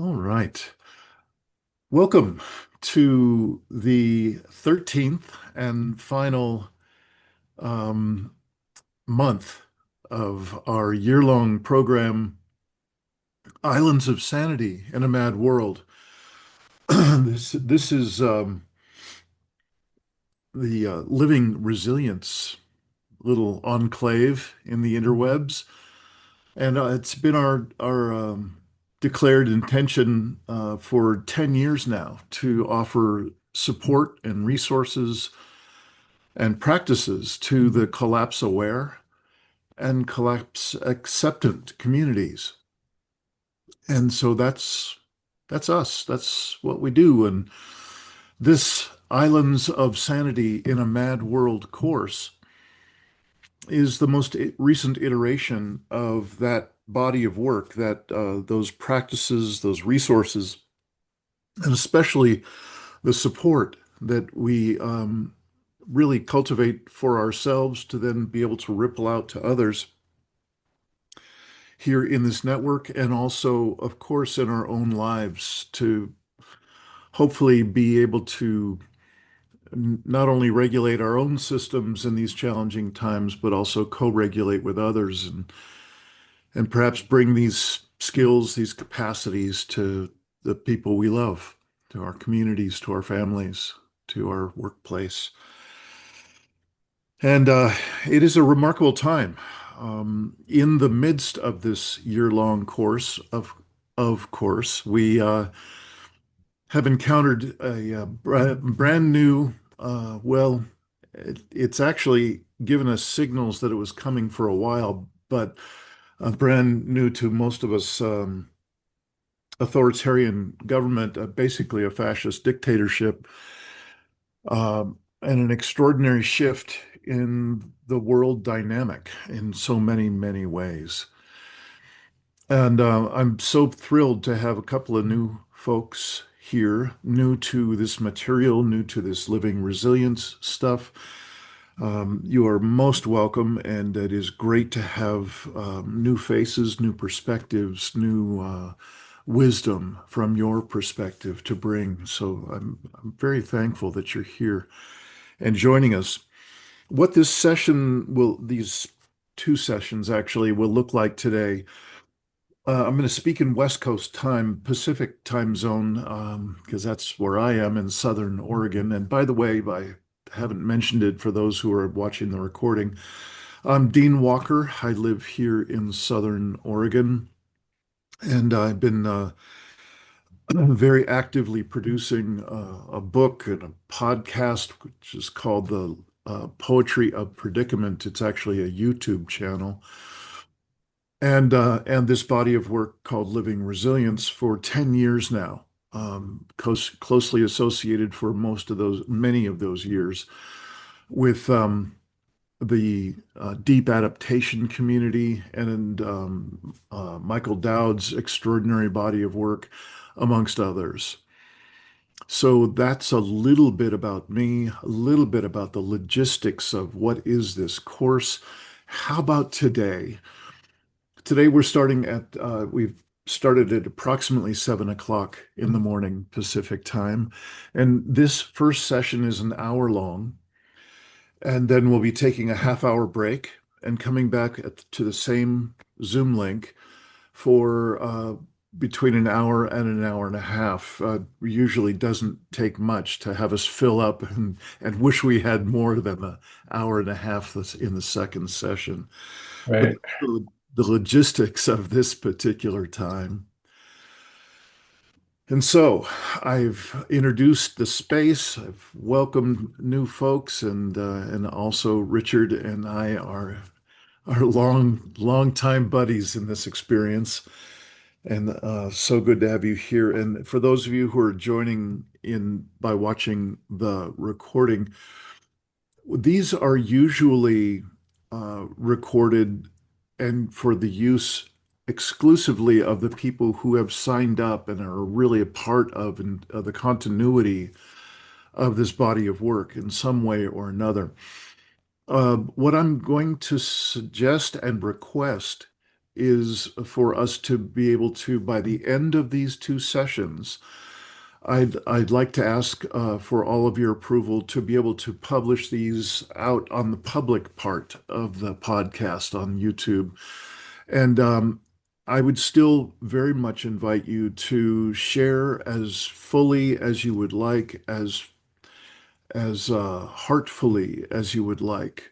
All right. Welcome to the 13th and final um, month of our year-long program, Islands of Sanity in a Mad World. This is the living resilience little enclave in the interwebs. And it's been our declared intention for 10 years now to offer support and resources and practices to the collapse-aware and collapse-acceptant communities. And so that's us. That's what we do. And this Islands of Sanity in a Mad World course is the most recent iteration of that body of work, that those practices, those resources, and especially the support that we really cultivate for ourselves to then be able to ripple out to others here in this network, and also, of course, in our own lives to hopefully be able to not only regulate our own systems in these challenging times, but also co-regulate with others and perhaps bring these skills, these capacities to the people we love, to our communities, to our families, to our workplace. And it is a remarkable time. In the midst of this year-long course, of course, we have encountered a brand new, it's actually given us signals that it was coming for a while, but brand new to most of us, authoritarian government, basically a fascist dictatorship, and an extraordinary shift in the world dynamic in so many, many ways. And I'm so thrilled to have a couple of new folks here, new to this material, new to this living resilience stuff. You are most welcome, and it is great to have new faces, new perspectives, new wisdom from your perspective to bring. So I'm very thankful that you're here and joining us. What this session will, these two sessions actually, will look like today. I'm going to speak in West Coast time, Pacific time zone, because that's where I am in Southern Oregon. And by the way, I haven't mentioned it for those who are watching the recording. I'm Dean Walker. I live here in Southern Oregon, and I've been very actively producing a book and a podcast, which is called the Poetry of Predicament. It's actually a YouTube channel. And this body of work called Living Resilience for 10 years now, closely associated for many of those years with the deep adaptation community and Michael Dowd's extraordinary body of work, amongst others. So that's a little bit about me, a little bit about the logistics of what is this course. How about today? Today we've started at approximately 7 o'clock in the morning Pacific time. And this first session is an hour long. And then we'll be taking a half-hour break and coming back to the same Zoom link for between an hour and an hour and a half. Usually doesn't take much to have us fill up and wish we had more than an hour and a half that's in the second session. But Right. the logistics of this particular time. And so I've introduced the space, I've welcomed new folks, and also Richard and I are long time buddies in this experience. And so good to have you here. And for those of you who are joining in by watching the recording, these are usually recorded and for the use exclusively of the people who have signed up and are really a part of the continuity of this body of work in some way or another. What I'm going to suggest and request is for us to be able to, by the end of these two sessions, I'd like to ask for all of your approval to be able to publish these out on the public part of the podcast on YouTube. And I would still very much invite you to share as fully as you would like, as heartfully as you would like.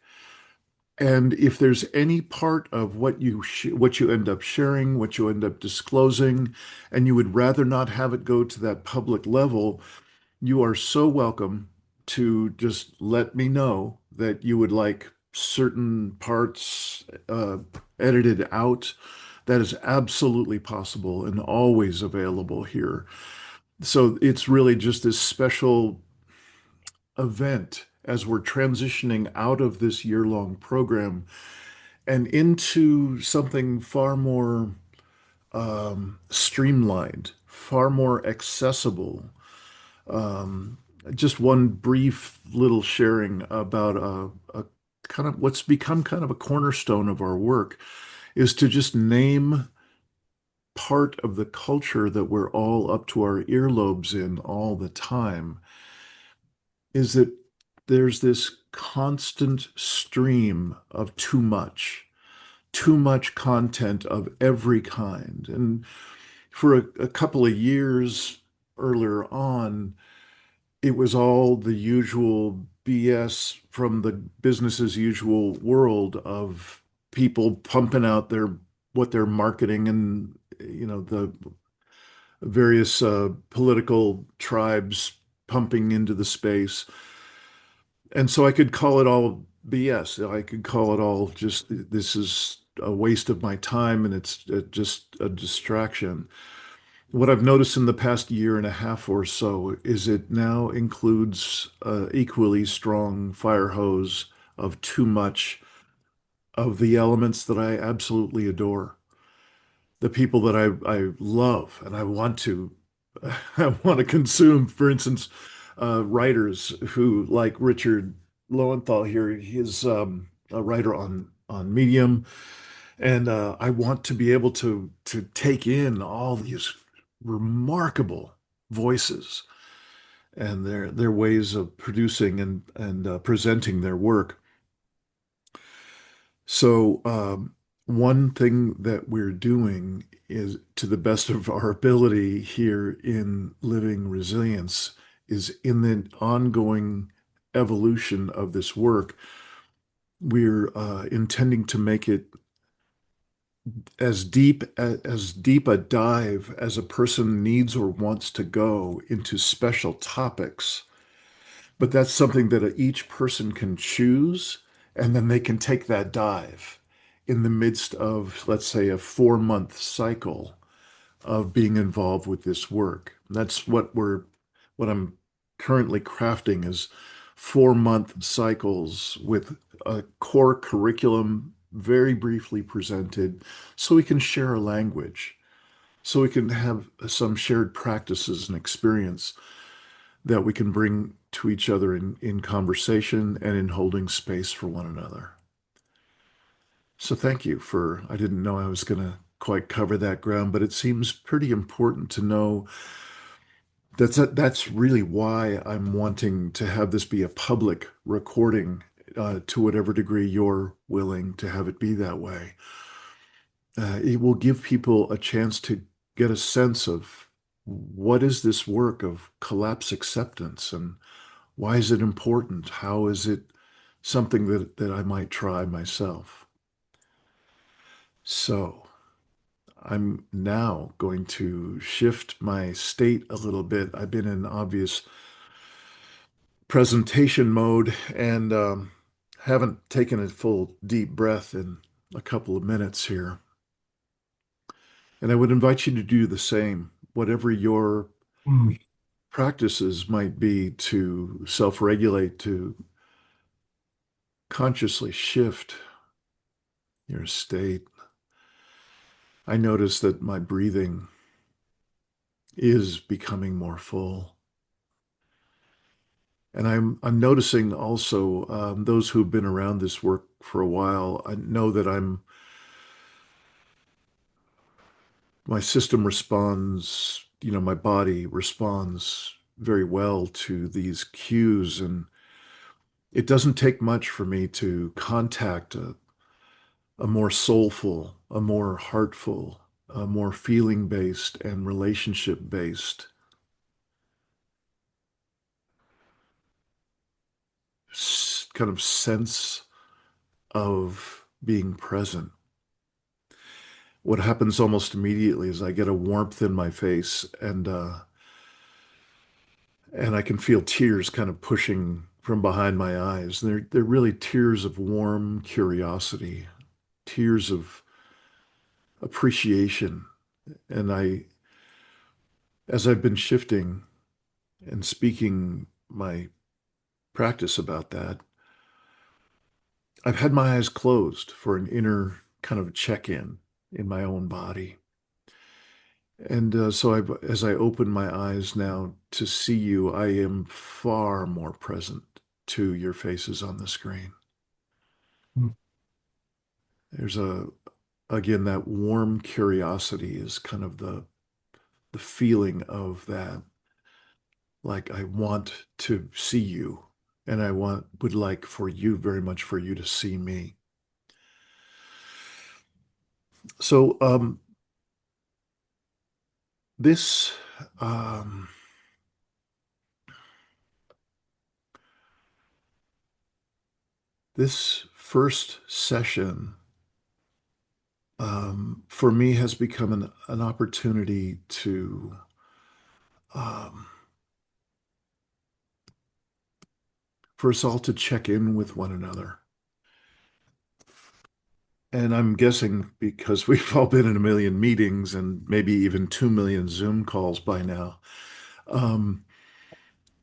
And if there's any part of what you end up sharing, what you end up disclosing, and you would rather not have it go to that public level, you are so welcome to just let me know that you would like certain parts edited out. That is absolutely possible and always available here. So it's really just this special event as we're transitioning out of this year-long program and into something far more streamlined, far more accessible. Um, just one brief little sharing about a kind of what's become kind of a cornerstone of our work is to just name part of the culture that we're all up to our earlobes in all the time, is that there's this constant stream of too much content of every kind. And for a couple of years earlier on, it was all the usual BS from the business as usual world of people pumping out what they're marketing and the various political tribes pumping into the space. And so I could call it all BS. I could call it all just this is a waste of my time and it's just a distraction. What I've noticed in the past year and a half or so is it now includes equally strong fire hose of too much of the elements that I absolutely adore, the people that I love and I want to I want to consume. For instance, writers who like Richard Lowenthal here. He's a writer on Medium, and I want to be able to take in all these remarkable voices and their ways of producing and presenting their work. So one thing that we're doing is, to the best of our ability here in Living Resilience, is in the ongoing evolution of this work, we're intending to make it as deep a dive as a person needs or wants to go into special topics. But that's something that each person can choose, and then they can take that dive in the midst of, let's say, a 4 month cycle of being involved with this work. That's what I'm currently crafting is 4 month cycles with a core curriculum very briefly presented so we can share a language, so we can have some shared practices and experience that we can bring to each other in conversation and in holding space for one another. So thank you I didn't know I was going to quite cover that ground, but it seems pretty important to know that's really why I'm wanting to have this be a public recording to whatever degree you're willing to have it be that way. It will give people a chance to get a sense of what is this work of collapse acceptance and why is it important? How is it something that I might try myself? So I'm now going to shift my state a little bit. I've been in obvious presentation mode and haven't taken a full deep breath in a couple of minutes here. And I would invite you to do the same, whatever your Mm. practices might be to self-regulate, to consciously shift your state. I notice that my breathing is becoming more full. And I'm noticing also those who've been around this work for a while, I know that I'm my system responds, my body responds very well to these cues. And it doesn't take much for me to contact a more soulful, a more heartful, a more feeling based and relationship based kind of sense of being present. What happens almost immediately is I get a warmth in my face, and I can feel tears kind of pushing from behind my eyes. They're really tears of warm curiosity, tears of appreciation. And as I've been shifting and speaking my practice about that, I've had my eyes closed for an inner kind of check-in in my own body. And so as I open my eyes now to see you, I am far more present to your faces on the screen. Hmm. There's again, that warm curiosity is kind of the feeling of that, like I want to see you, and would like for you very much for you to see me. So this um, this first session for me has become an opportunity to um, for us all to check in with one another. And I'm guessing because we've all been in a million meetings and maybe even 2 million Zoom calls by now, um,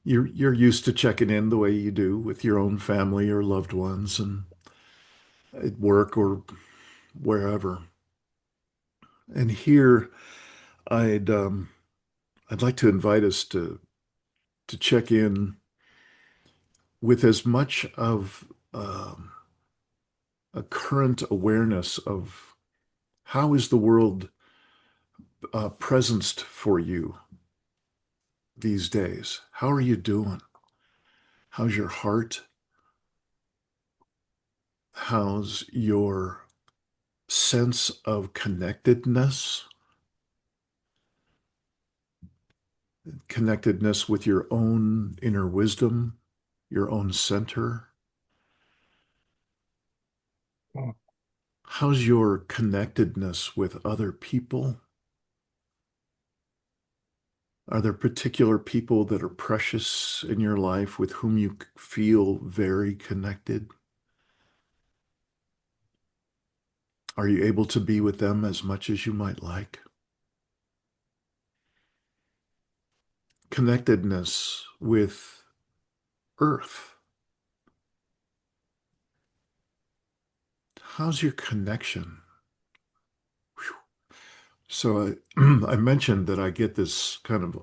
you're used to checking in the way you do with your own family or loved ones and at work or wherever. And here, I'd I'd like to invite us to check in with as much of a current awareness of how is the world presenced for you these days? How are you doing? How's your heart? How's your sense of connectedness? Connectedness with your own inner wisdom, your own center? Oh, How's your connectedness with other people? Are there particular people that are precious in your life with whom you feel very connected? Are you able to be with them as much as you might like? Connectedness with Earth. How's your connection? Whew. So I mentioned that I get this kind of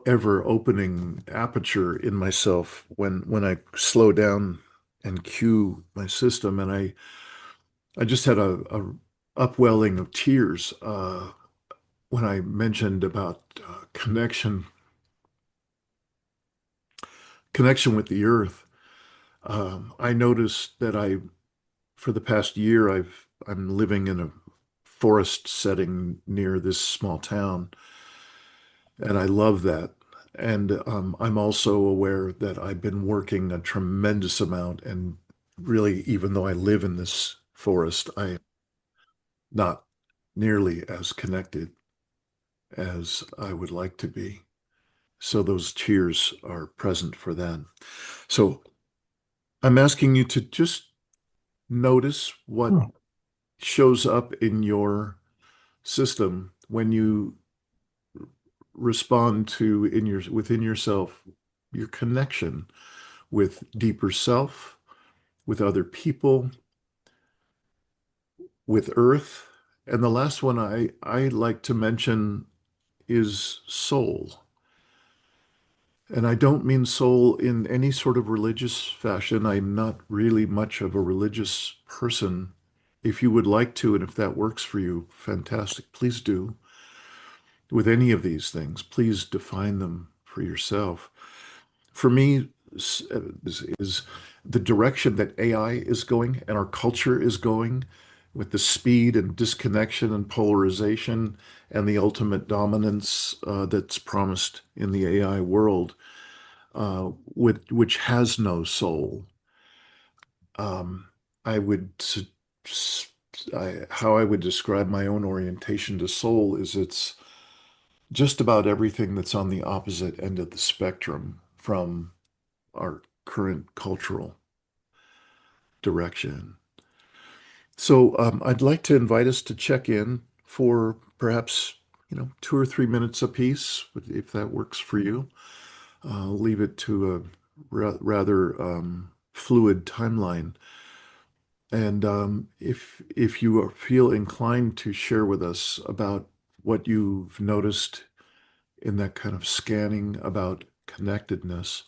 ever opening aperture in myself when I slow down and cue my system. And I just had a upwelling of tears when I mentioned about connection with the earth. I noticed that for the past year, I'm living in a forest setting near this small town, and I love that. And I'm also aware that I've been working a tremendous amount, and really, even though I live in this forest, I am not nearly as connected as I would like to be. So those tears are present for that. So I'm asking you to just notice what oh, shows up in your system when you respond to within yourself your connection with deeper self, with other people, with earth. And the last one I like to mention is soul. And I don't mean soul in any sort of religious fashion. I'm not really much of a religious person. if you would like to, and if that works for you, fantastic. Please do. With any of these things, please define them for yourself. For me, is the direction that AI is going and our culture is going with the speed and disconnection and polarization and the ultimate dominance that's promised in the AI world, which has no soul. Um, I would, how I would describe my own orientation to soul is it's just about everything that's on the opposite end of the spectrum from our current cultural direction. So I'd like to invite us to check in for perhaps, 2 or 3 minutes apiece, if that works for you. I'll leave it to a rather fluid timeline. And if you feel inclined to share with us about what you've noticed in that kind of scanning about connectedness,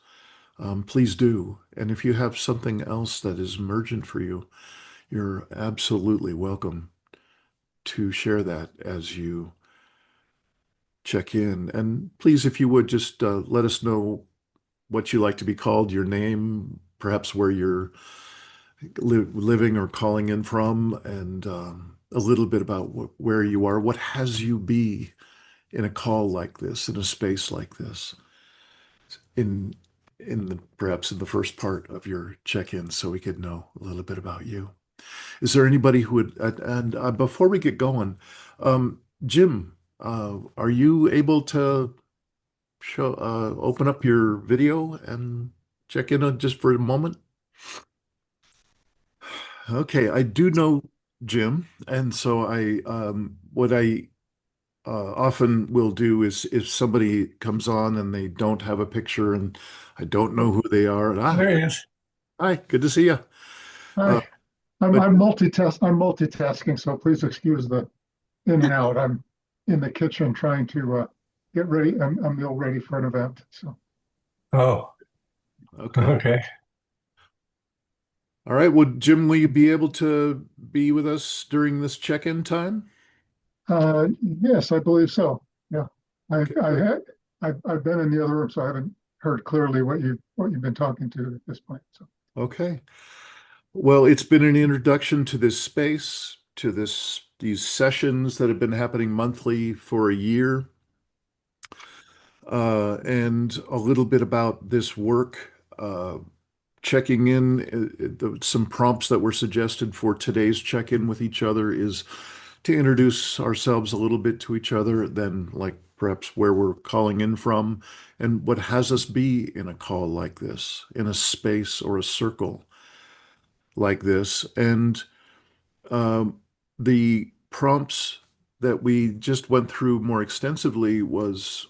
please do. And if you have something else that is emergent for you, you're absolutely welcome to share that as you check in. And please, if you would, just let us know what you like to be called, your name, perhaps where you're living or calling in from, and a little bit about where you are. What has you be in a call like this, in a space like this, in perhaps in the first part of your check-in, so we could know a little bit about you. Is there anybody who would, and before we get going, Jim, are you able to open up your video and check in just for a moment? Okay, I do know Jim, and so what I often will do is if somebody comes on and they don't have a picture and I don't know who they are, and There he is. hi, good to see you. Uh, Hi. I'm but I'm multitasking, so please excuse the in and out. I'm in the kitchen trying to get ready, a meal ready for an event. So Oh, okay. okay. All right. Well, Jim, will you be able to be with us during this check-in time? yes, I believe so. Yeah. I Okay, I great. had I've been in the other room, so I haven't heard clearly what you've been talking to at this point. So Okay. Well, it's been an introduction to this space, to these sessions that have been happening monthly for a year, and a little bit about this work. Checking in, some prompts that were suggested for today's check-in with each other is to introduce ourselves a little bit to each other, then like perhaps where we're calling in from and what has us be in a call like this, in a space or a circle like this. And um, the prompts that we just went through more extensively was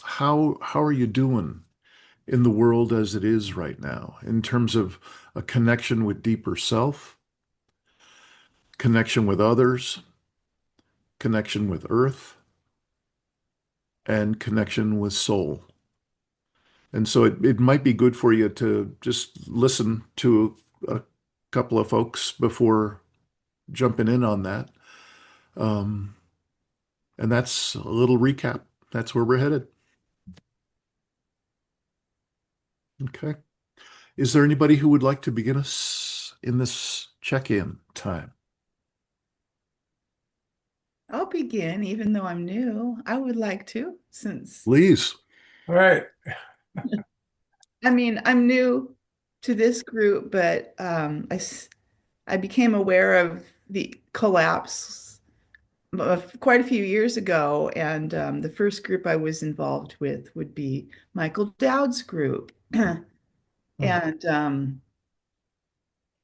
how are you doing in the world as it is right now in terms of a connection with deeper self, connection with others, connection with earth, and connection with soul. And so it might be good for you to just listen to a couple of folks before jumping in on that. Um, and that's a little recap. That's where we're headed. Okay. Is there anybody who would like to begin us in this check-in time? I'll begin, even though I'm new. I would like to, since Please. All right. I'm new to this group, but I became aware of the collapse quite a few years ago, and the first group I was involved with would be Michael Dowd's group, Hmm.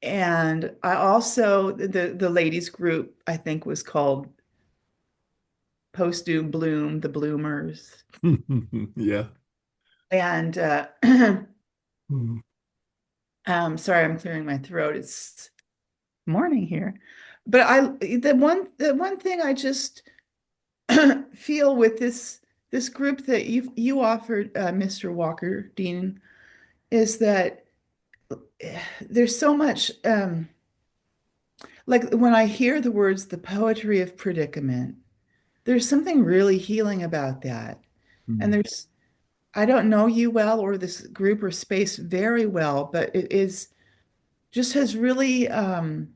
and I also the ladies group I think was called Post Doom Bloom, the Bloomers, Yeah. and hmm. sorry, I'm clearing my throat. It's morning here. But the one thing I just feel with this group that you offered, Mr. Walker Dean, is that there's so much like when I hear the words, the poetry of predicament, there's something really healing about that. And Mm. there's, I don't know you well or this group or space very well, but it is just has really, oh,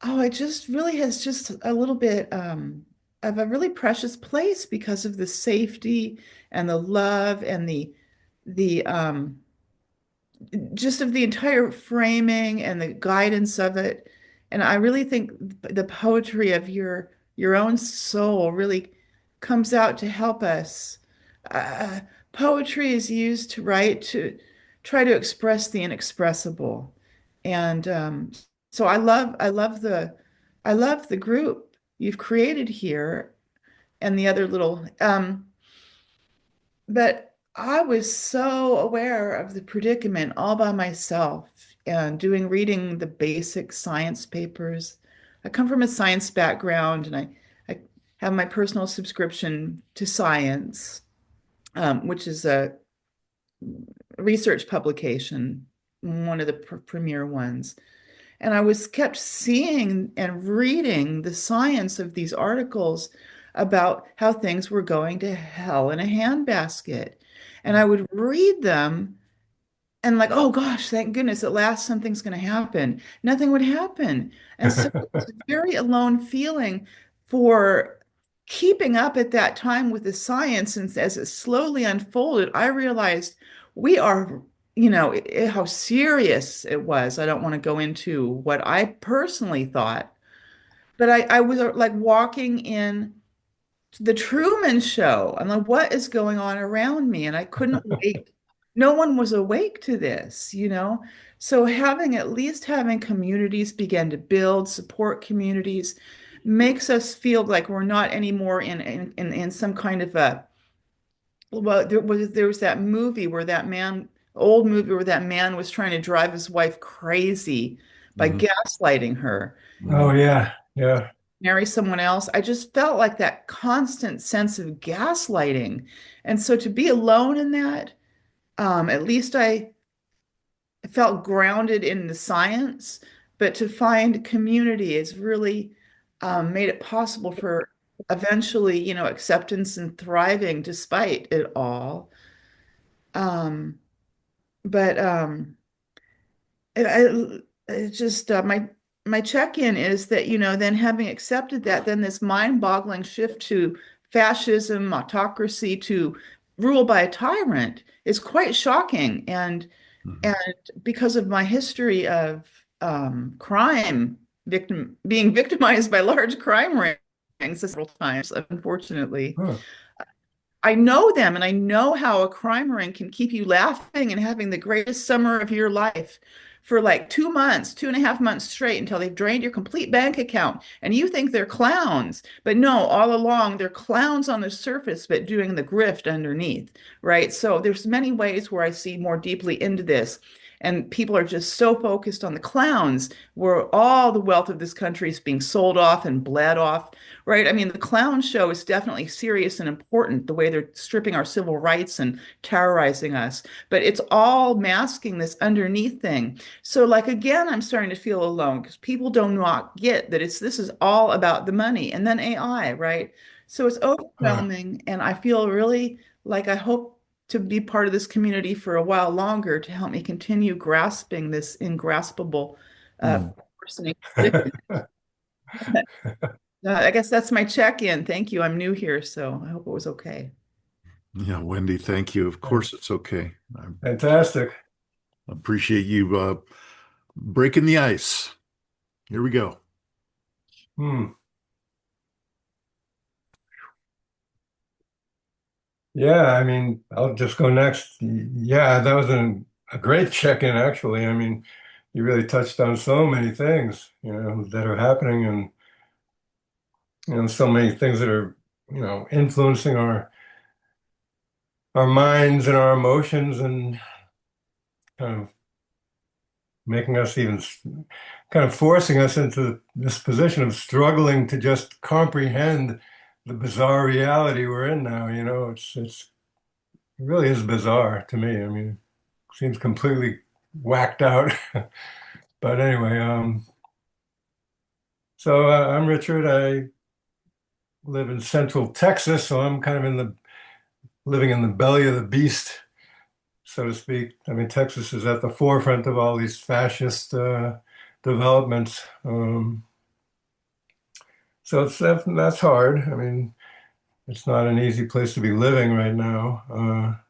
it just really has just a little bit of a really precious place because of the safety and the love and the just of the entire framing and the guidance of it. And I really think the poetry of your own soul really comes out to help us. Uh, Poetry is used to write to try to express the inexpressible. And so I love the group you've created here and the other little but I was so aware of the predicament all by myself and reading the basic science papers. I come from a science background and I have my personal subscription to Science, which is a research publication, one of the premier ones. And I was kept seeing and reading the science of these articles about how things were going to hell in a handbasket. And I would read them and like, oh gosh, thank goodness, at last something's going to happen. Nothing would happen. And so it was a very alone feeling for keeping up at that time with the science. And as it slowly unfolded, I realized we are, how serious it was. I don't want to go into what I personally thought, but I was like walking in the Truman Show. I'm like, what is going on around me? And I couldn't wake. No one was awake to this, you know? So having at least having communities begin to build, support communities, makes us feel like we're not anymore in some kind of a well, there was that movie where that man, old movie where that man was trying to drive his wife crazy by Mhm. gaslighting her Oh, Mhm. yeah. Yeah. marry someone else. I just felt like that constant sense of gaslighting. And so to be alone in that, at least I felt grounded in the science, but to find community has really made it possible for eventually, acceptance and thriving despite it all. Um, but it just my check-in is that then having accepted that, then this mind-boggling shift to fascism, autocracy, to rule by a tyrant is quite shocking. And Mhm. because of my history of crime, being victimized by large crime rings several times, unfortunately. Huh. I know them and I know how a crime ring can keep you laughing and having the greatest summer of your life for like 2 months, 2.5 months straight until they've drained your complete bank account. And you think they're clowns. But no, all along they're clowns on the surface, but doing the grift underneath, right? So there's many ways where I see more deeply into this. And people are just so focused on the clowns, where all the wealth of this country is being sold off and bled off, right? I mean, the clown show is definitely serious and important, the way they're stripping our civil rights and terrorizing us, but it's all masking this underneath thing. So, like, again, I'm starting to feel alone because people do not get that this is all about the money and then AI, right? So it's Huh. overwhelming, and I feel really like I hope to be part of this community for a while longer to help me continue grasping this ingraspable Mm. person. I guess that's my check-in. Thank you. I'm new here, so I hope it was okay. Yeah, Wendy, thank you. Of course, it's okay. I Fantastic. appreciate you breaking the ice. Here we go. Hmm. Yeah, I mean, I'll just go next. Yeah, that was a great check-in, actually. I mean, you really touched on so many things, that are happening and, so many things that are, influencing our minds and our emotions and kind of making us even kind of forcing us into this position of struggling to just comprehend the bizarre reality we're in now. It really is bizarre to me. I mean, it seems completely whacked out. But anyway, So I'm Richard. I live in Central Texas, so I'm kind of living in the belly of the beast, so to speak. I mean, Texas is at the forefront of all these fascist developments. So that's hard. I mean, it's not an easy place to be living right now,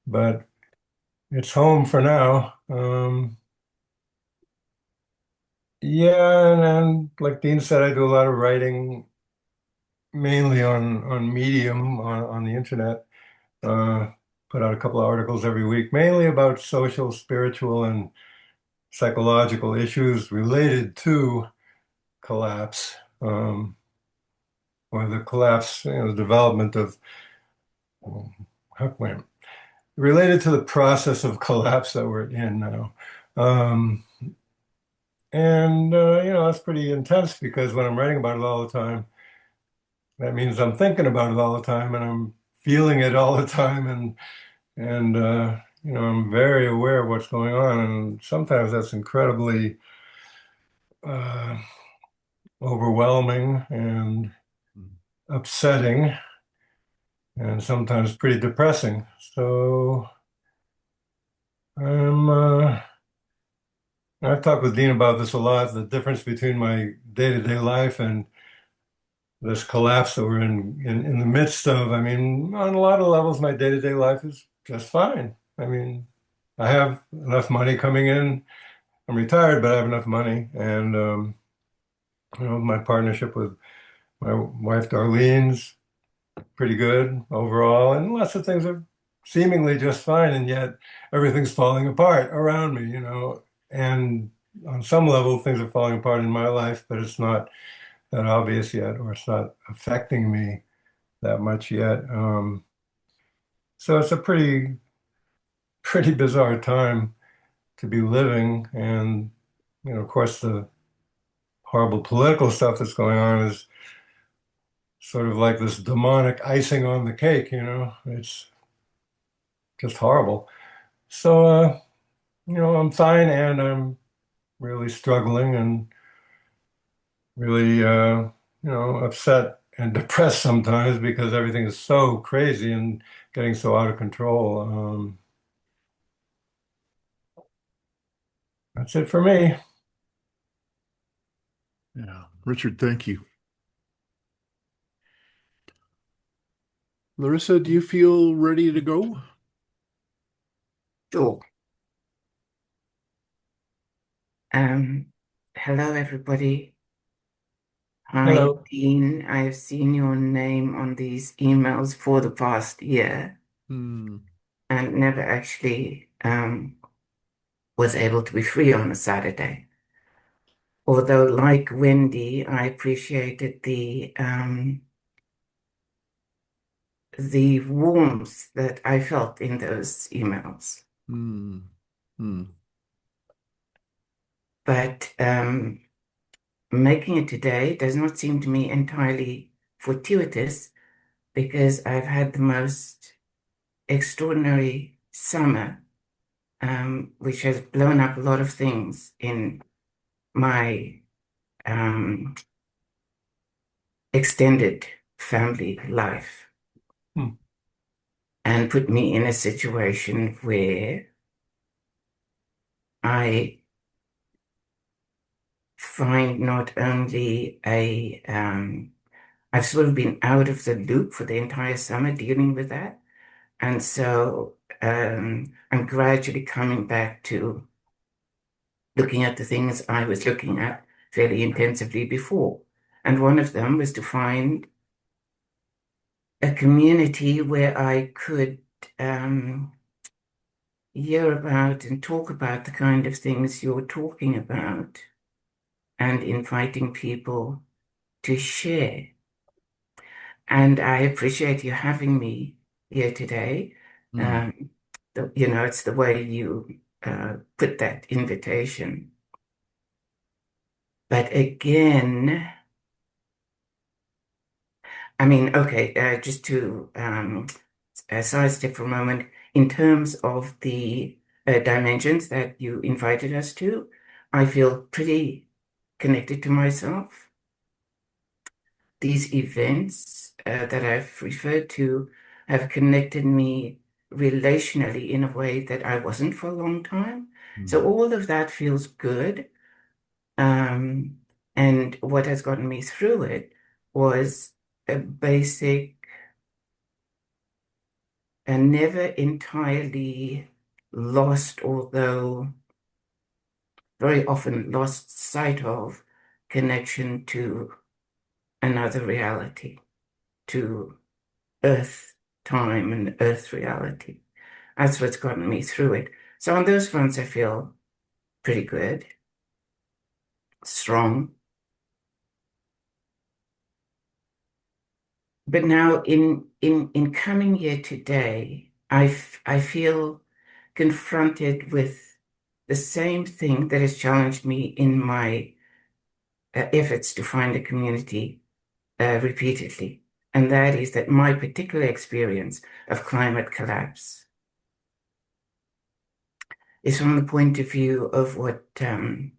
but it's home for now. Yeah, and like Dean said, I do a lot of writing, mainly on Medium on the internet. Uh, Put out a couple of articles every week, mainly about social, spiritual, and psychological issues related to collapse, or the collapse, the development of, wait, related to the process of collapse that we're in now. Um, that's pretty intense because when I'm writing about it all the time, that means I'm thinking about it all the time and I'm feeling it all the time, and I'm very aware of what's going on, and sometimes that's incredibly uh, overwhelming and upsetting, and sometimes pretty depressing. So I'm I've talked with Dean about this a lot, the difference between my day-to-day life and this collapse that we're in the midst of. I mean, on a lot of levels, my day-to-day life is just fine. I mean, I have enough money coming in. I'm retired, but I have enough money, and my partnership with my wife Darlene's pretty good overall, and lots of things are seemingly just fine, and yet everything's falling apart around me, and on some level, things are falling apart in my life, but it's not that obvious yet, or it's not affecting me that much yet. So it's a pretty bizarre time to be living, and of course, the horrible political stuff that's going on is sort of like this demonic icing on the cake, it's just horrible. So, I'm fine, and I'm really struggling and really, upset and depressed sometimes because everything is so crazy and getting so out of control. That's it for me. Yeah. Richard, thank you. Larissa, do you feel ready to go? Sure. Um, Hello, everybody. Hi, Hello. Dean. I've seen your name on these emails for the past year Hmm. and never actually was able to be free on a Saturday. Although, like Wendy, I appreciated the warmth that I felt in those emails. Hmm. Hmm. But making it today does not seem to me entirely fortuitous because I've had the most extraordinary summer, which has blown up a lot of things in my um, extended family life Hmm. and put me in a situation where I find not only I've sort of been out of the loop for the entire summer dealing with that. And so I'm gradually coming back to looking at the things I was looking at fairly intensively before. And one of them was to find a community where I could hear about and talk about the kind of things you're talking about and inviting people to share. And I appreciate you having me here today. Hmm. Um, it's the way you put that invitation. But again, I mean, okay, just to sidestep for a moment, in terms of the dimensions that you invited us to, I feel pretty connected to myself. These events that I've referred to have connected me relationally in a way that I wasn't for a long time. So Mhm. all of that feels good. Um, and what has gotten me through it was a basic and never entirely lost, although very often lost sight of, connection to another reality, to earth time and earth reality. That's what's gotten me through it. So on those fronts, I feel pretty good, strong. But now in coming here today, I feel confronted with the same thing that has challenged me in my efforts to find a community repeatedly. And that is that my particular experience of climate collapse is from the point of view of what Ken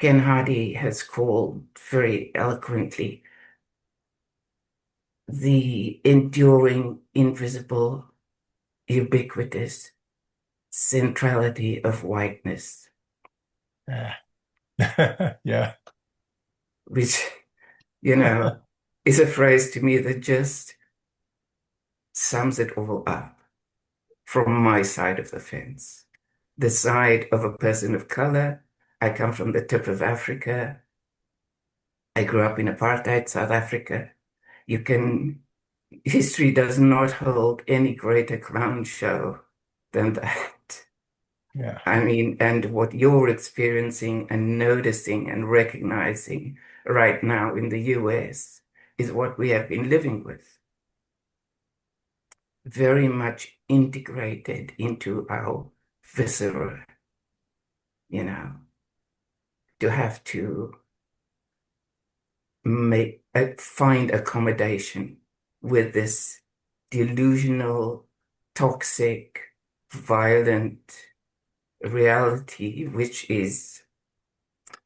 Hardy has called very eloquently the enduring, invisible, ubiquitous centrality of whiteness, Yeah. Yeah. which, you know, is a phrase to me that just sums it all up from my side of the fence. The side of a person of color. I come from the tip of Africa. I grew up in apartheid South Africa. You can, history does not hold any greater clown show than that. Yeah. I mean, and what you're experiencing and noticing and recognizing right now in the US is what we have been living with, very much integrated into our viscera, you know, to have to find accommodation with this delusional, toxic, violent reality, which is,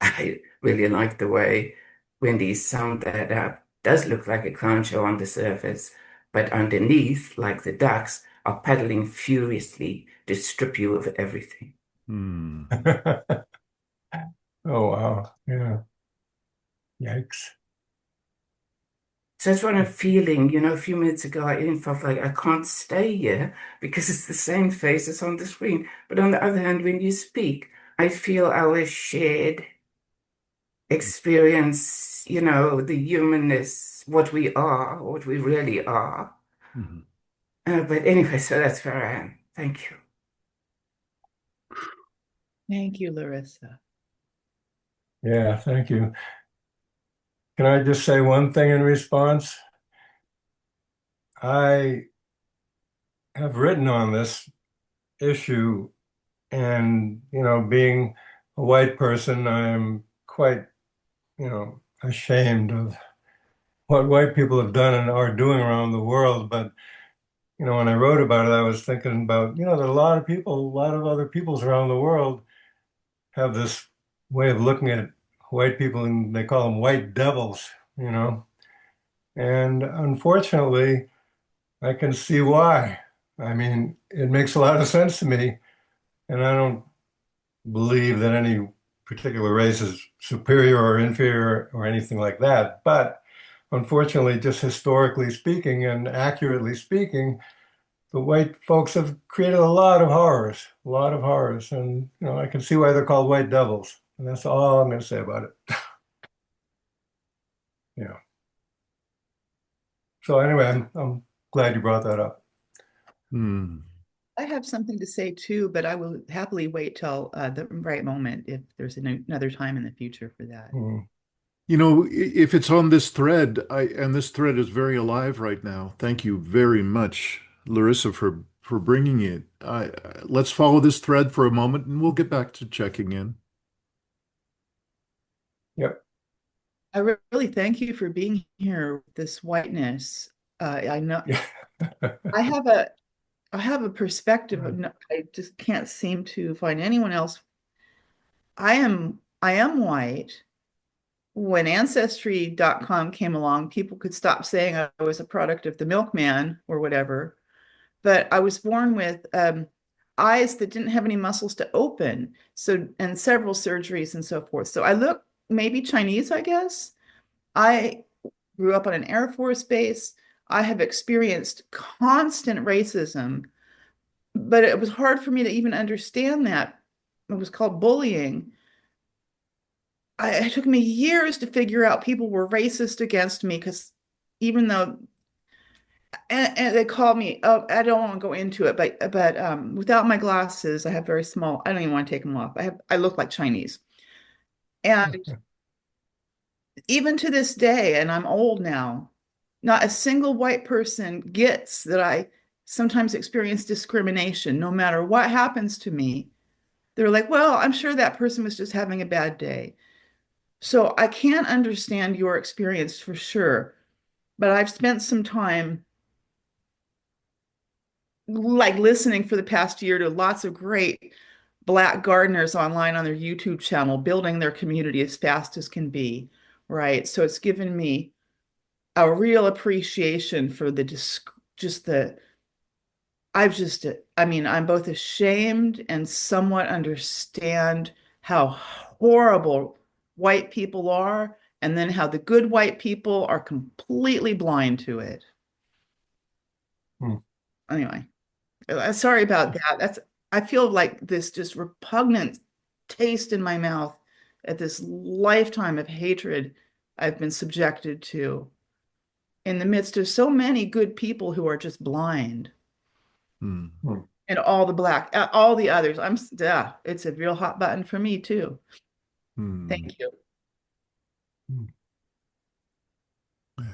I really like the way Wendy summed that up. Does look like a clown show on the surface, but underneath, like the ducks, are paddling furiously to strip you of everything. Hmm. Oh, wow. Yeah. Yikes. So that's what I'm feeling. A few minutes ago, I even felt like I can't stay here because it's the same faces on the screen. But on the other hand, when you speak, I feel our shared experience, the humanness, what we are, what we really are. Mhm. But anyway, so that's where I am. Thank you. Thank you, Larissa. Yeah, thank you. Can I just say one thing in response? I have written on this issue, and, being a white person, I'm quite, ashamed of what white people have done and are doing around the world. But, when I wrote about it, I was thinking about, that a lot of people, a lot of other peoples around the world have this way of looking at white people, and they call them white devils, And unfortunately, I can see why. I mean, it makes a lot of sense to me, and I don't believe that any particular race is superior or inferior or anything like that. But unfortunately, just historically speaking and accurately speaking, the white folks have created a lot of horrors, a lot of horrors. And, I can see why they're called white devils. And that's all I'm going to say about it. Yeah. So anyway, I'm glad you brought that up. Hmm. I have something to say too, but I will happily wait till the right moment if there's another time in the future for that. Hmm. If it's on this thread, and this thread is very alive right now. Thank you very much, Larissa, for bringing it. Let's follow this thread for a moment, and we'll get back to checking in. Yep. I really thank you for being here with this whiteness. I know Yeah. I have a perspective of I just can't seem to find anyone else. I am white, when Ancestry.com came along, people could stop saying I was a product of the milkman or whatever. But I was born with eyes that didn't have any muscles to open. So, and several surgeries and so forth. So I look maybe Chinese, I guess. I grew up on an Air Force base. I have experienced constant racism, but it was hard for me to even understand that. It was called bullying. It took me years to figure out people were racist against me because even though and they called me oh, I don't want to go into it, but without my glasses, I have very small, I don't even want to take them off. I look like Chinese. And even to this day, and I'm old now, not a single white person gets that I sometimes experience discrimination no matter what happens to me. They're like, well, I'm sure that person was just having a bad day. So I can't understand your experience for sure, but I've spent some time like listening for the past year to lots of great Black gardeners online on their YouTube channel, building their community as fast as can be, right? So it's given me a real appreciation for the just the I've just I mean, I'm both ashamed and somewhat understand how horrible white people are, and then how the good white people are completely blind to it. Hmm. Anyway, sorry about that. I feel like this just repugnant taste in my mouth at this lifetime of hatred I've been subjected to in the midst of so many good people who are just blind. Hmm. And all the black, all the others. Yeah, it's a real hot button for me too. Hmm. Thank you. Yeah.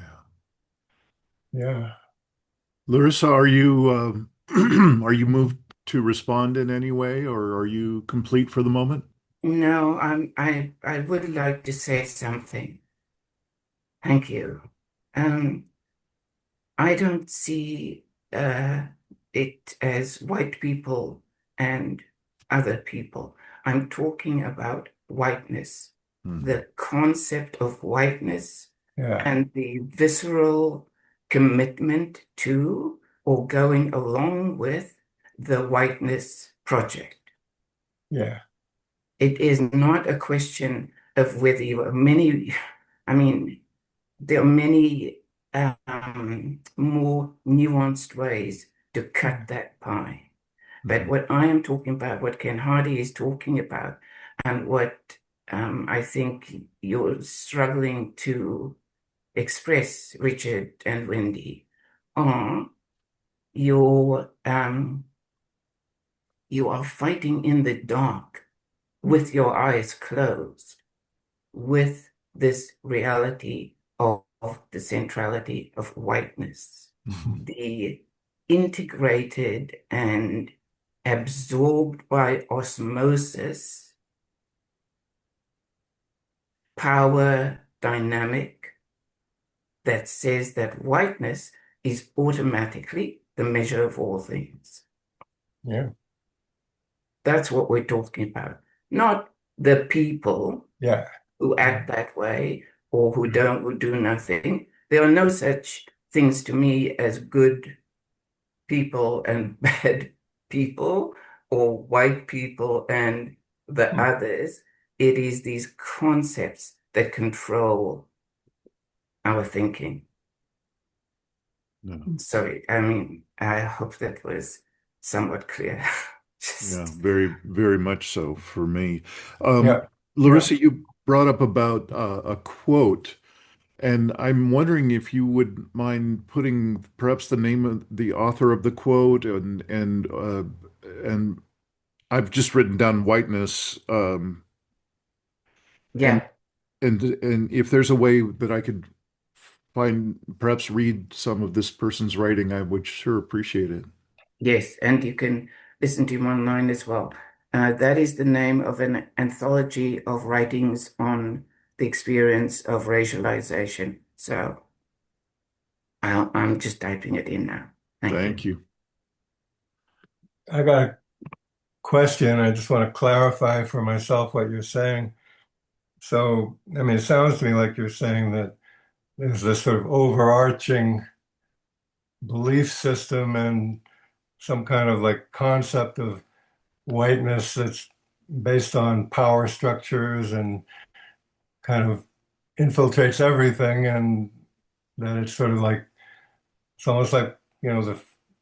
Yeah. Larissa, are you are you moved to respond in any way, or are you complete for the moment? No, I would like to say something. Thank you. Um, I don't see it as white people and other people. I'm talking about whiteness, Hmm. the concept of whiteness Yeah. and the visceral commitment to or going along with the whiteness project. Yeah. It is not a question of whether you are many, I mean, there are many more nuanced ways to cut that pie. But Hmm. what I am talking about, what Ken Hardy is talking about, and what I think you're struggling to express, Richard and Wendy, are your you are fighting in the dark with your eyes closed with this reality of the centrality of whiteness, Hmm. the integrated and absorbed by osmosis power dynamic that says that whiteness is automatically the measure of all things. Yeah. That's what we're talking about, not the people Yeah. who act that way or who do nothing. There are no such things to me as good people and bad people or white people and the others. It is these concepts that control our thinking. Yeah. Sorry, I mean, I hope that was somewhat clear. Yeah, Just, very, very much so for me. Um, Yeah. Yeah. Larissa, you brought up about a quote, and I'm wondering if you would mind putting perhaps the name of the author of the quote, and I've just written down whiteness, and yeah. and if there's a way that I could find perhaps read some of this person's writing, I would sure appreciate it. Yes, and you can listen to him online as well. That is the name of an anthology of writings on the experience of racialization. So I'm just typing it in now. Thank you. Thank you. I got a question. I just want to clarify for myself what you're saying. So, I mean, it sounds to me like you're saying that there's this sort of overarching belief system and some kind of like concept of whiteness that's based on power structures and kind of infiltrates everything, and that it's sort of like it's almost like, the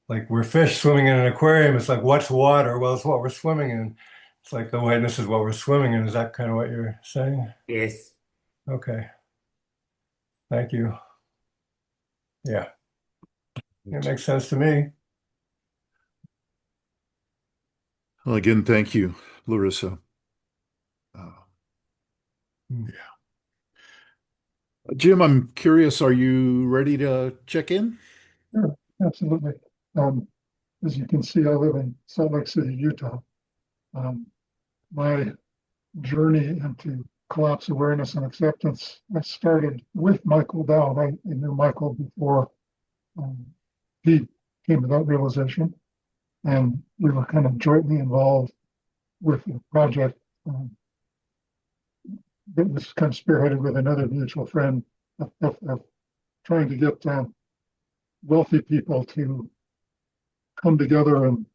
like we're fish swimming in an aquarium. It's like, what's water? Well, it's what we're swimming in. It's like the whiteness is what we're swimming in. Is that kind of what you're saying? Yes. Okay. Thank you. Yeah, it makes sense to me. Well, again, thank you, Larissa. Uh, Hmm. Jim, I'm curious, are you ready to check in? Sure, absolutely. Um, as you can see, I live in Salt Lake City, Utah. Um, my journey into collapse awareness and acceptance, I started with Michael Dowd. I knew Michael before um, he came to that realization, and we were kind of jointly involved with a project that was kind of spearheaded with another mutual friend of trying to get wealthy people to come together and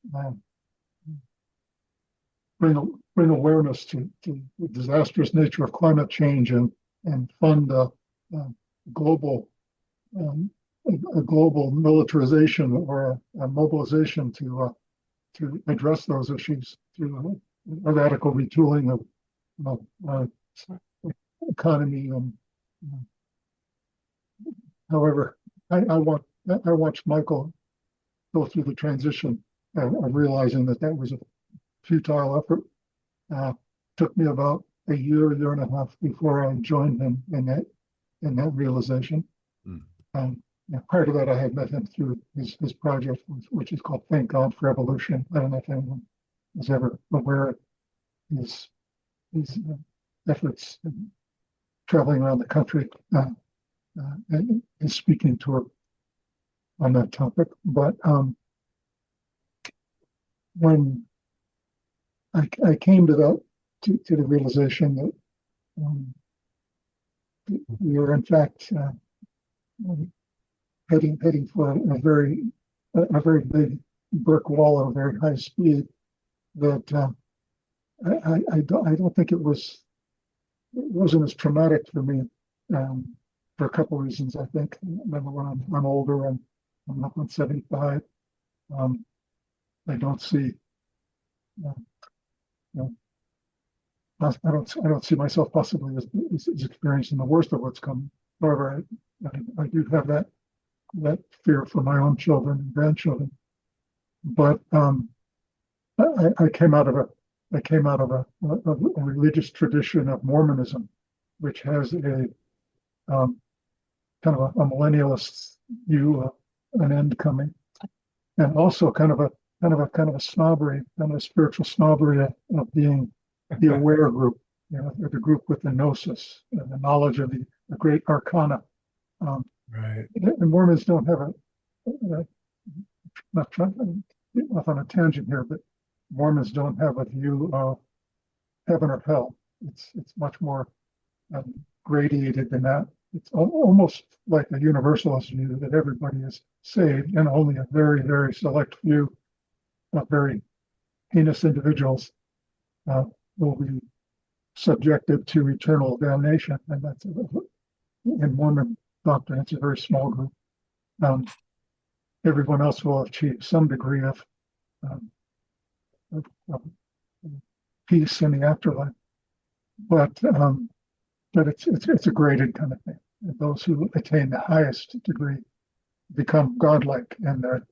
bring awareness to the disastrous nature of climate change and fund global um, a global militarization or a mobilization to address those issues through a radical retooling of economy and however I watched Michael go through the transition of realizing that that was a futile effort. Took me about a year and a half before I joined him in that realization. Mm. Prior to that, I had met him through his project, which is called Thank God for Evolution. I don't know if anyone was ever aware of his efforts in traveling around the country and speaking tour on that topic. But when I came to to the realization that um, we were in fact heading for a very big brick wall at a very high speed. That I don't think it wasn't as traumatic for me for a couple of reasons. I think number one, I'm older and I'm up on 75. Um, I don't see uh, you know, I don't see myself possibly as experiencing the worst of what's coming. However, I do have that fear for my own children and grandchildren. But I came out of a religious tradition of Mormonism, which has a kind of a millennialist view of an end coming, and also kind of a snobbery, kind of a spiritual snobbery of being the aware group, the group with the gnosis, and the knowledge of the great arcana. Um, Right. and Mormons don't have not trying to get off on a tangent here, but Mormons don't have a view of heaven or hell. It's much more gradated than that. It's almost like a universalist view that everybody is saved, and only a very select few of very heinous individuals will be subjected to eternal damnation. And that's in Mormon doctrine. It's a very small group. Um, Everyone else will achieve some degree um, of peace in the afterlife, but it's a graded kind of thing. And those who attain the highest degree become godlike in their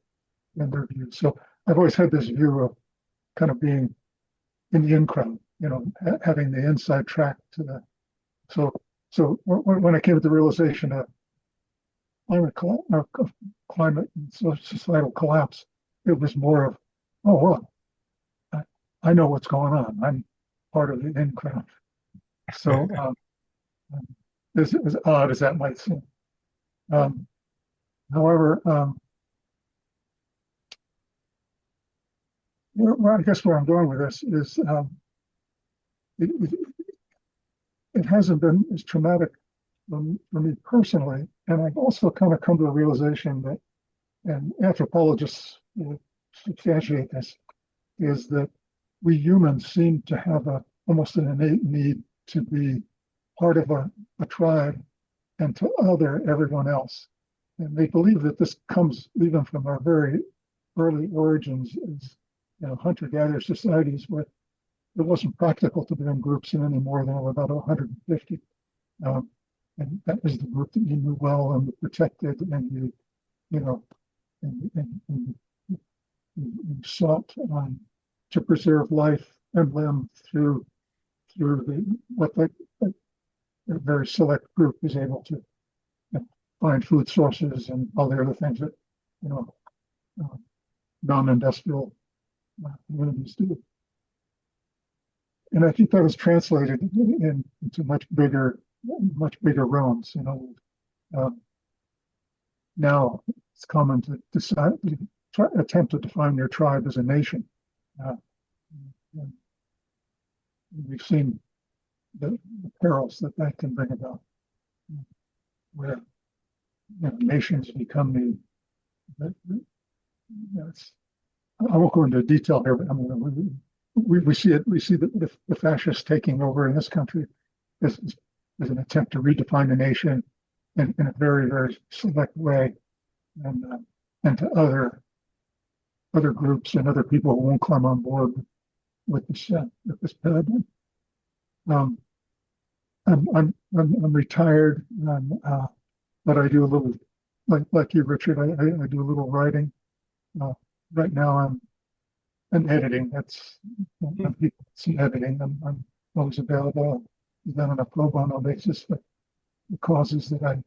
view. So I've always had this view of kind of being in the in crowd, having the inside track to the. So when I came to the realization of climate and societal collapse, it was more of, oh well, I know what's going on. I'm part of the in crowd. So as odd as that might seem. Um, However, I guess where I'm going with this is it, it hasn't been as traumatic for me personally. And I've also kind of come to a realization that, and anthropologists substantiate this, is that we humans seem to have almost an innate need to be part of a tribe and to other everyone else. And they believe that this comes even from our very early origins as hunter-gatherer societies where it wasn't practical to be in groups in any more than about 150. And that was the group that you knew well and protected, and you know, and you sought to preserve life and limb through what the a very select group is able to find food sources and all the other things that uh, non-industrial communities do. And I think that is translated into much bigger realms. Now it's common to decide, attempt to define your tribe as a nation. We've seen the perils that can bring about, where nations become I won't go into detail here, but I mean, we see it. We see the fascists taking over in this country as an attempt to redefine the nation in a very, very select way, and to other groups and other people who won't come on board with this paradigm. I'm retired, but I do a little, like you, Richard. I do a little writing. Right now, I'm editing. That's some editing. I'm always available. Done on a pro bono basis for the causes that I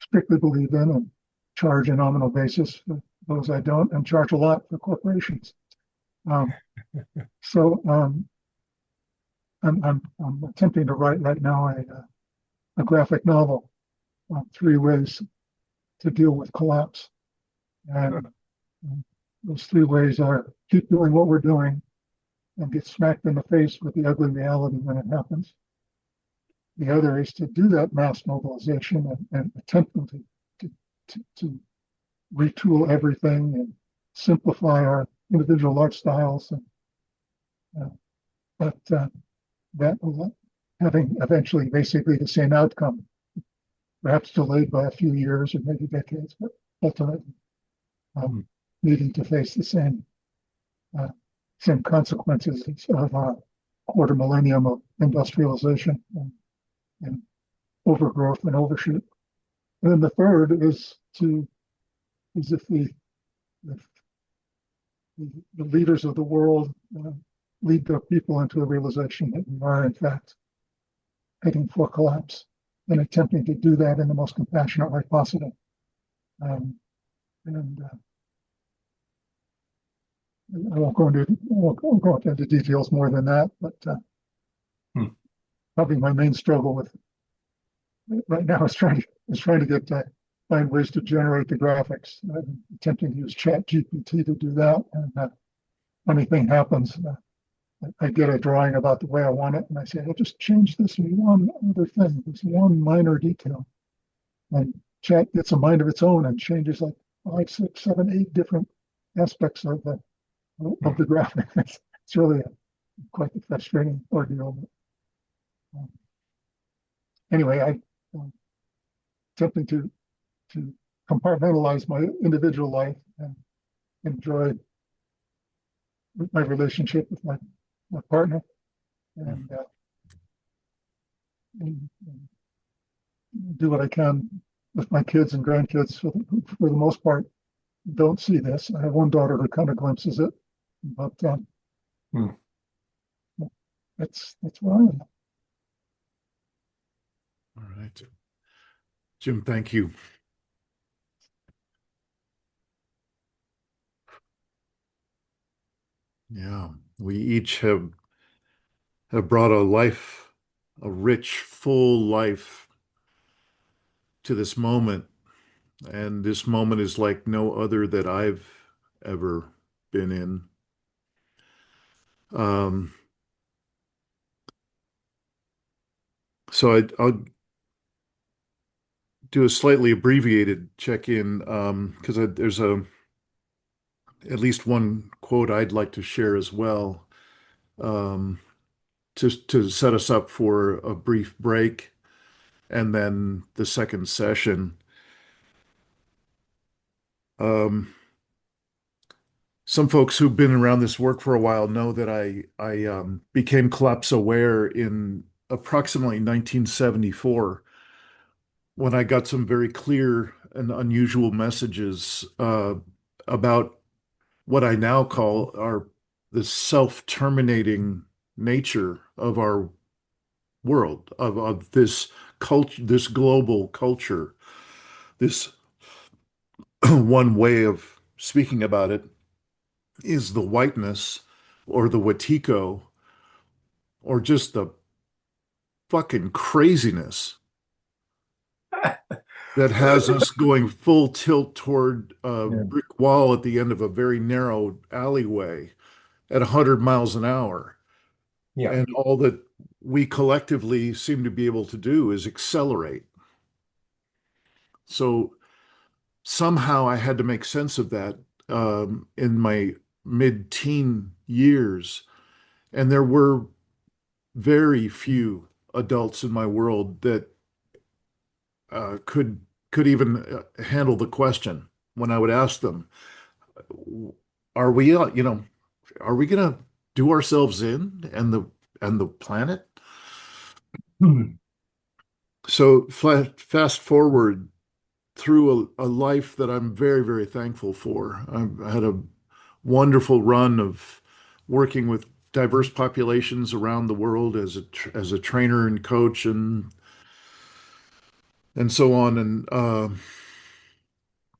strictly believe in, and charge a nominal basis for those I don't, and charge a lot for corporations. So I'm attempting to write right now a graphic novel on 3 ways to deal with collapse. And those 3 ways are: keep doing what we're doing and get smacked in the face with the ugly reality when it happens. The other is to do that mass mobilization and attempting to retool everything and simplify our individual lifestyles. But that will having eventually basically the same outcome, perhaps delayed by a few years or maybe decades, but ultimately needing to face the same consequences of a quarter millennium of industrialization and overgrowth and overshoot. And then the third is if the leaders of the world lead their people into the realization that we are in fact heading for collapse, and attempting to do that in the most compassionate way possible. And I won't go into details more than that, but probably my main struggle with right now is trying to find ways to generate the graphics. I'm attempting to use ChatGPT to do that, and funny thing happens. I get a drawing about the way I want it, and I say, I'll just change this one other thing, this one minor detail. And Chat gets a mind of its own and changes like 5, 6, 7, 8 different aspects of the graphic. It's really quite a frustrating ordeal. Anyway, I'm attempting to compartmentalize my individual life and enjoy my relationship with my partner, and do what I can with my kids and grandkids. For the most part, don't see this. I have one daughter who kind of glimpses it, but that's where I am. All right. Jim, thank you. Yeah, we each have brought a rich, full life to this moment. And this moment is like no other that I've ever been in. Um, So I'll do a slightly abbreviated check-in because there's at least one quote I'd like to share as well, um, to set us up for a brief break and then the second session. Um, some folks who've been around this work for a while know that I became collapse aware in approximately 1974 when I got some very clear and unusual messages about what I now call the self-terminating nature of our world, of this culture, this global culture, this one way of speaking about it is the whiteness or the Wetiko or just the fucking craziness that has us going full tilt toward a Yeah. brick wall at the end of a very narrow alleyway at 100 miles an hour. Yeah. And all that we collectively seem to be able to do is accelerate. So somehow I had to make sense of that in my mid-teen years. And there were very few adults in my world that could even handle the question when I would ask them, "Are we, are we going to do ourselves in and the planet?" Hmm. So fast forward through a life that I'm very, very thankful for. I've had a wonderful run of working with diverse populations around the world as as a trainer and coach and so on, and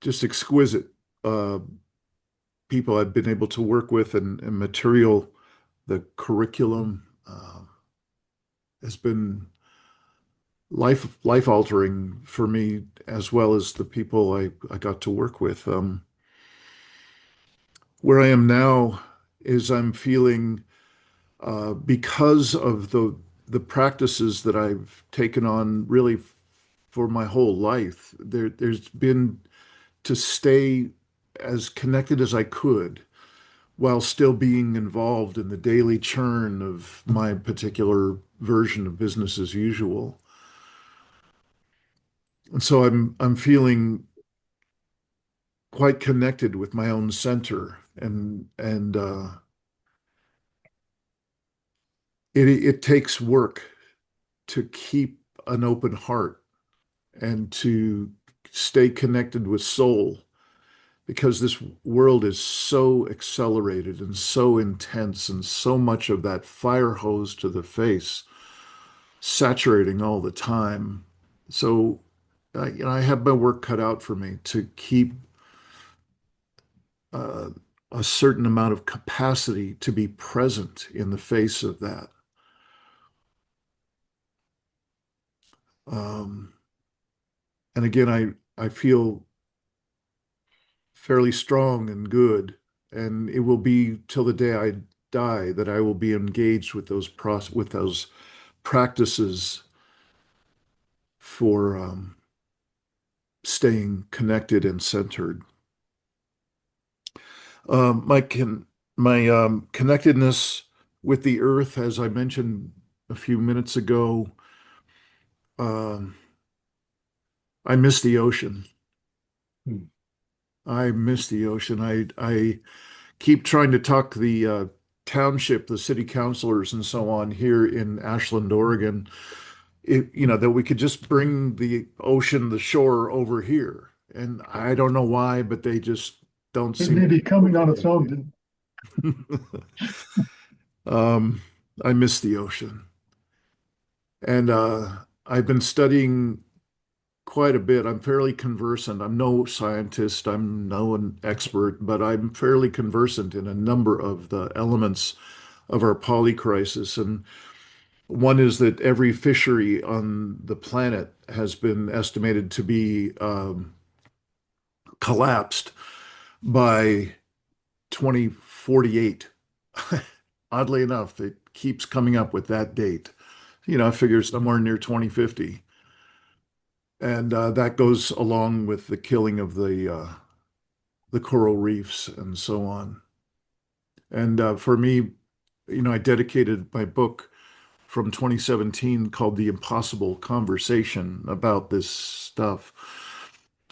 just exquisite uh, people I've been able to work with and material. The curriculum has been life altering for me as well as the people I got to work with. Where I am now is I'm feeling because of the practices that I've taken on really for my whole life. There's been to stay as connected as I could while still being involved in the daily churn of my particular version of business as usual. And so I'm feeling quite connected with my own center and it takes work to keep an open heart and to stay connected with soul because this world is so accelerated and so intense and so much of that fire hose to the face saturating all the time. So, I have my work cut out for me to keep uh, a certain amount of capacity to be present in the face of that. Um, and again, I feel fairly strong and good, and it will be till the day I die that I will be engaged with with those practices for staying connected and centered. My connectedness with the earth, as I mentioned a few minutes ago, um, I miss the ocean. Hmm. I miss the ocean. I keep trying to talk the township, the city councilors, and so on here in Ashland, Oregon. That we could just bring the ocean, the shore over here, and I don't know why, but they just don't It seem may to be be coming on its open. own. Dude. Um, I miss the ocean. And I've been studying quite a bit. I'm fairly conversant. I'm no scientist, I'm no an expert, but I'm fairly conversant in a number of the elements of our polycrisis. And one is that every fishery on the planet has been estimated to be collapsed by 2048. Oddly enough, it keeps coming up with that date. I figure somewhere near 2050. And that goes along with the killing of the coral reefs and so on. And for me, I dedicated my book from 2017 called The Impossible Conversation about this stuff.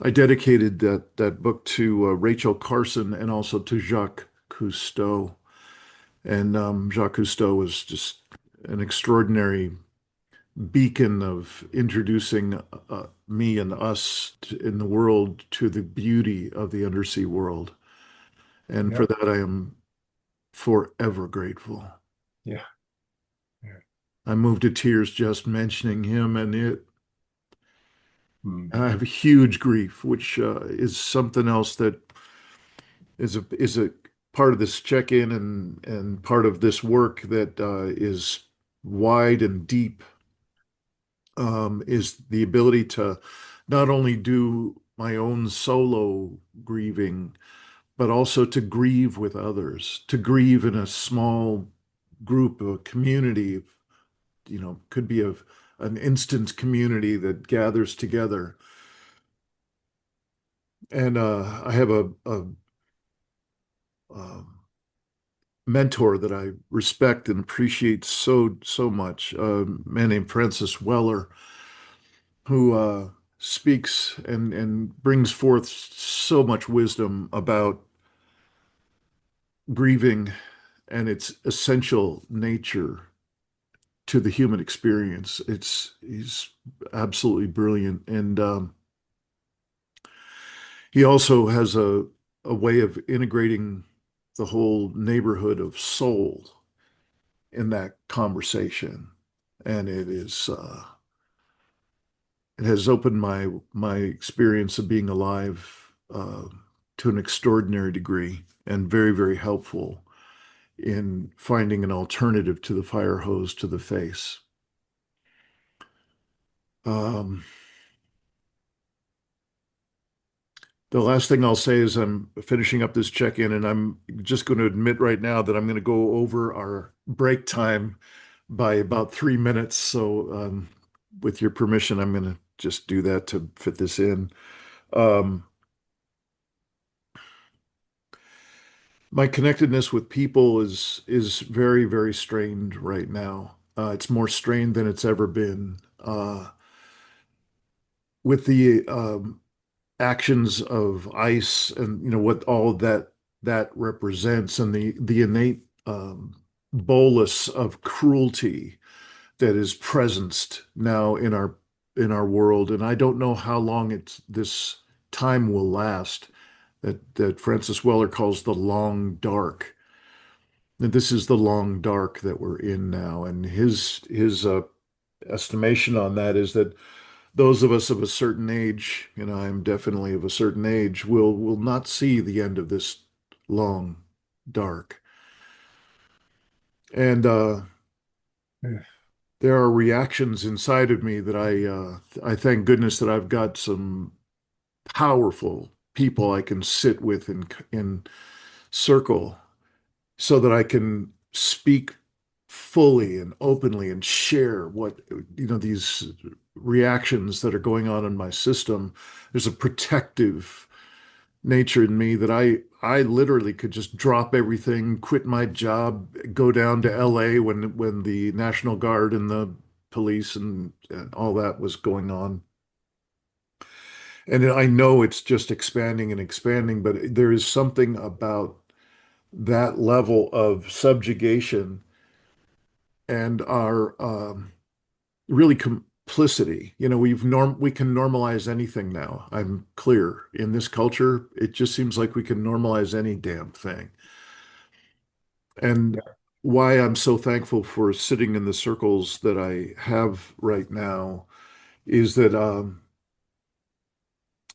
I dedicated that book to Rachel Carson and also to Jacques Cousteau. And Jacques Cousteau was just an extraordinary beacon of introducing me and us in the world to the beauty of the undersea world. And for Yeah. that, I am forever grateful. Yeah. Yeah. I moved to tears just mentioning him, Mm. and I have a huge grief, which is something else that is a part of this check-in and part of this work that is wide and deep, is the ability to not only do my own solo grieving, but also to grieve with others, to grieve in a small group, a community, could be an instant community that gathers together. And I have a mentor that I respect and appreciate so much, a man named Francis Weller, who speaks and brings forth so much wisdom about grieving and its essential nature to the human experience. He's absolutely brilliant, and he also has a way of integrating the whole neighborhood of soul in that conversation, and it has opened my experience of being alive to an extraordinary degree, and very helpful in finding an alternative to the fire hose to the face. Um, the last thing I'll say is I'm finishing up this check-in, and I'm just going to admit right now that I'm going to go over our break time by about 3 minutes. So, with your permission, I'm going to just do that to fit this in. Um, my connectedness with people is very strained right now. It's more strained than it's ever been. With the actions of ICE and what all of that represents, and the innate bolus of cruelty that is presenced now in our world, and I don't know how long this time will last. That Francis Weller calls the long dark. And this is the long dark that we're in now, and his estimation on that is that those of us of a certain age, I'm definitely of a certain age, will not see the end of this long dark. And Yeah. there are reactions inside of me that I thank goodness that I've got some powerful people I can sit with in circle so that I can speak fully and openly and share what, these reactions that are going on in my system. There's a protective nature in me that I literally could just drop everything, quit my job, go down to LA when the National Guard and the police and all that was going on. And I know it's just expanding and expanding, but there is something about that level of subjugation and our really complicity. We can normalize anything now. I'm clear in this culture. It just seems like we can normalize any damn thing. And why I'm so thankful for sitting in the circles that I have right now is that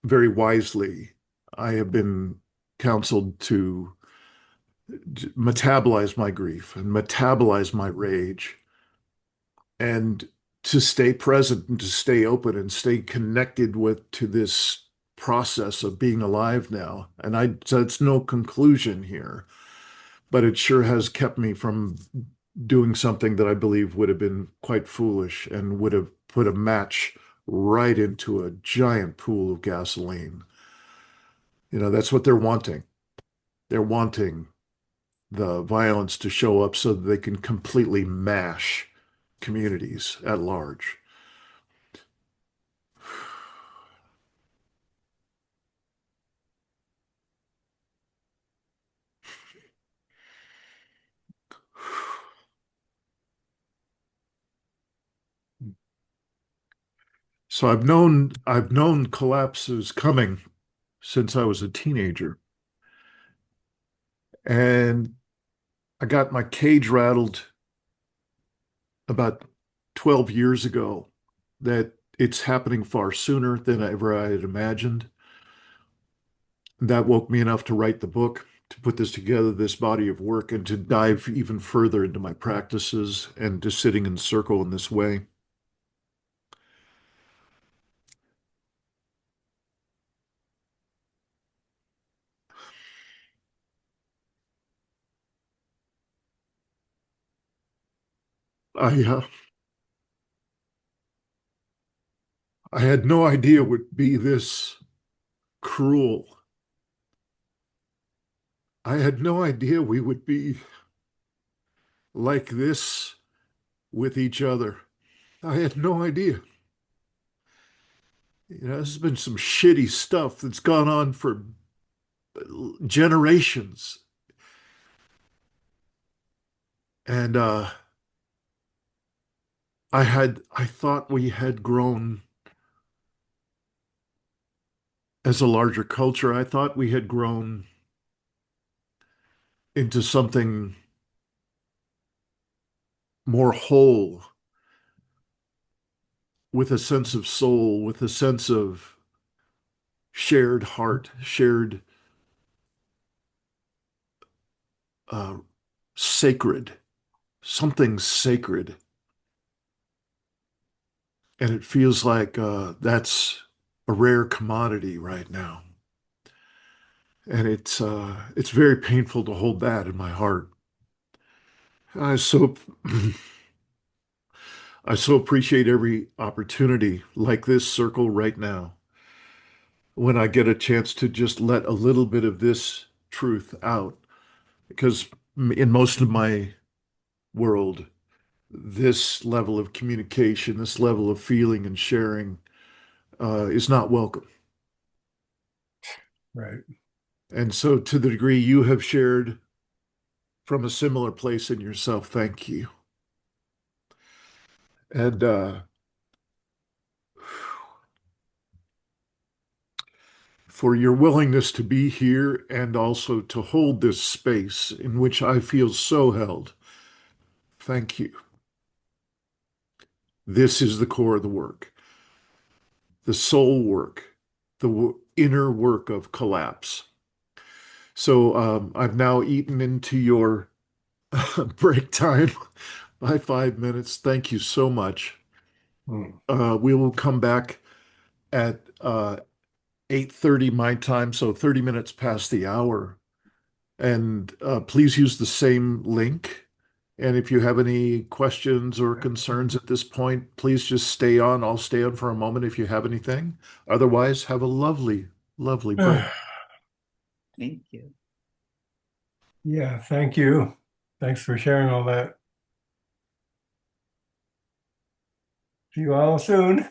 very wisely I have been counseled to metabolize my grief and metabolize my rage and to stay present and to stay open and stay connected to this process of being alive now. So it's no conclusion here, but it sure has kept me from doing something that I believe would have been quite foolish and would have put a match right into a giant pool of gasoline. That's what they're wanting. They're wanting the violence to show up so that they can completely mash communities at large. So I've known collapses coming since I was a teenager. And I got my cage rattled about 12 years ago that it's happening far sooner than ever I had imagined. That woke me enough to write the book, to put this together, this body of work, and to dive even further into my practices and just sitting in circle in this way. I I had no idea it would be this cruel. I had no idea we would be like this with each other. I had no idea. This has been some shitty stuff that's gone on for generations. And I thought we had grown as a larger culture. I thought we had grown into something more whole, with a sense of soul, with a sense of shared heart, shared uh, sacred, something sacred. And it feels like that's a rare commodity right now. And it's very painful to hold that in my heart. I so I so appreciate every opportunity like this circle right now when I get a chance to just let a little bit of this truth out. Because in most of my world, this level of communication, this level of feeling and sharing is not welcome. Right. And so, to the degree you have shared from a similar place in yourself, thank you. And for your willingness to be here and also to hold this space in which I feel so held. Thank you. This is the core of the work, the soul work, the inner work of collapse. So I've now eaten into your break time by 5 minutes. Thank you so much. Mm. We will come back at 8:30 my time, so 30 minutes past the hour. And please use the same link. And if you have any questions or concerns at this point, please just stay on. I'll stay on for a moment if you have anything. Otherwise, have a lovely, lovely break. Thank you. Yeah, thank you. Thanks for sharing all that. See you all soon.